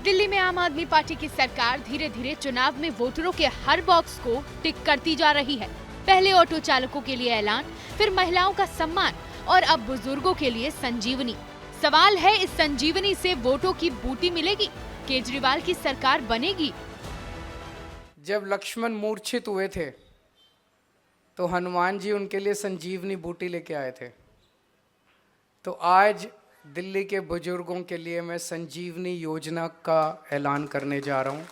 दिल्ली में आम आदमी पार्टी की सरकार धीरे धीरे चुनाव में वोटरों के हर बॉक्स को टिक करती जा रही है। पहले ऑटो चालकों के लिए ऐलान, फिर महिलाओं का सम्मान और अब बुजुर्गों के लिए संजीवनी। सवाल है, इस संजीवनी से वोटों की बूटी मिलेगी? केजरीवाल की सरकार बनेगी? जब लक्ष्मण मूर्छित हुए थे तो हनुमान जी उनके लिए संजीवनी बूटी लेके आए थे। तो आज दिल्ली के बुजुर्गों के लिए मैं संजीवनी योजना का ऐलान करने जा रहा हूं।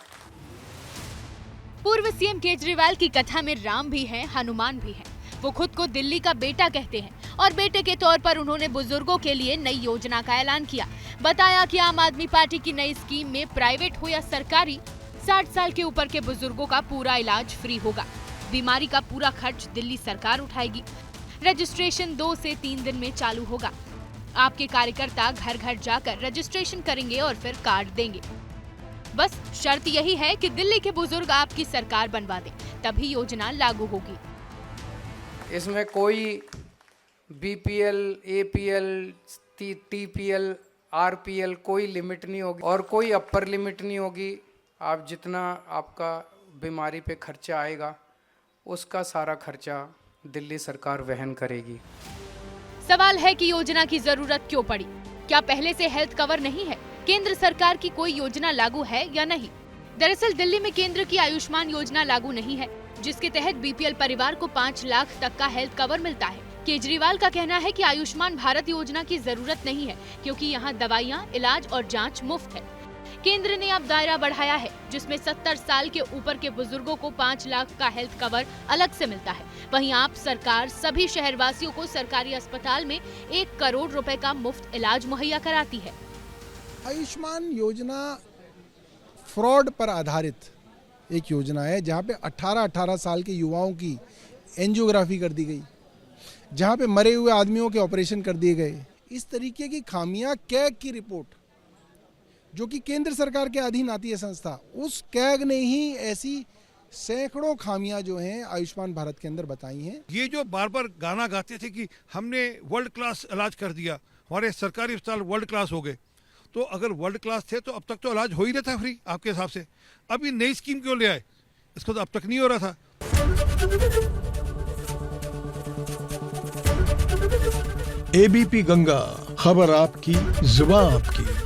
पूर्व सीएम केजरीवाल की कथा में राम भी हैं, हनुमान भी हैं। वो खुद को दिल्ली का बेटा कहते हैं और बेटे के तौर पर उन्होंने बुजुर्गों के लिए नई योजना का ऐलान किया। बताया कि आम आदमी पार्टी की नई स्कीम में प्राइवेट हो या सरकारी, 60 साल के ऊपर के बुजुर्गों का पूरा इलाज फ्री होगा। बीमारी का पूरा खर्च दिल्ली सरकार उठाएगी। रजिस्ट्रेशन 2 से 3 दिन में चालू होगा। आपके कार्यकर्ता घर घर जाकर रजिस्ट्रेशन करेंगे और फिर कार्ड देंगे। बस शर्त यही है कि दिल्ली के बुजुर्ग आपकी सरकार बनवा दें, तभी योजना लागू होगी। इसमें कोई बीपीएल, एपीएल, टीपीएल, आरपीएल कोई लिमिट नहीं होगी और कोई अपर लिमिट नहीं होगी। आप जितना आपका बीमारी पे खर्चा आएगा उसका सारा खर्चा दिल्ली सरकार वहन करेगी। सवाल है कि योजना की जरूरत क्यों पड़ी? क्या पहले से हेल्थ कवर नहीं है? केंद्र सरकार की कोई योजना लागू है या नहीं? दरअसल दिल्ली में केंद्र की आयुष्मान योजना लागू नहीं है, जिसके तहत बीपीएल परिवार को 5 लाख तक का हेल्थ कवर मिलता है। केजरीवाल का कहना है कि आयुष्मान भारत योजना की जरूरत नहीं है, क्योंकि यहाँ दवाइयाँ, इलाज और जाँच मुफ्त है। केंद्र ने अब दायरा बढ़ाया है, जिसमें 70 साल के ऊपर के बुजुर्गों को 5 लाख का हेल्थ कवर अलग से मिलता है। वहीं आप सरकार सभी शहरवासियों को सरकारी अस्पताल में 1 करोड़ रुपए का मुफ्त इलाज मुहैया कराती है। आयुष्मान योजना फ्रॉड पर आधारित एक योजना है, जहां पे 18 साल के युवाओं की एंजियोग्राफी कर दी गई, जहां पे मरे हुए आदमियों के ऑपरेशन कर दिए गए। इस तरीके की खामियां कैग की रिपोर्ट, जो कि केंद्र सरकार के अधीन आती है संस्था, उस कैग ने ही ऐसी सैकड़ों खामियां जो हैं आयुष्मान भारत के अंदर बताई हैं। ये जो बार बार गाना गाते थे कि हमने वर्ल्ड क्लास इलाज कर दिया, हमारे सरकारी अस्पताल वर्ल्ड क्लास हो गए, तो अगर वर्ल्ड क्लास थे तो अब तक तो इलाज हो ही रहा था फ्री आपके हिसाब से। अभी नई स्कीम क्यों ले आए? इसको तो अब तक नहीं हो रहा था। एबीपी गंगा, खबर आपकी, जुबान आपकी।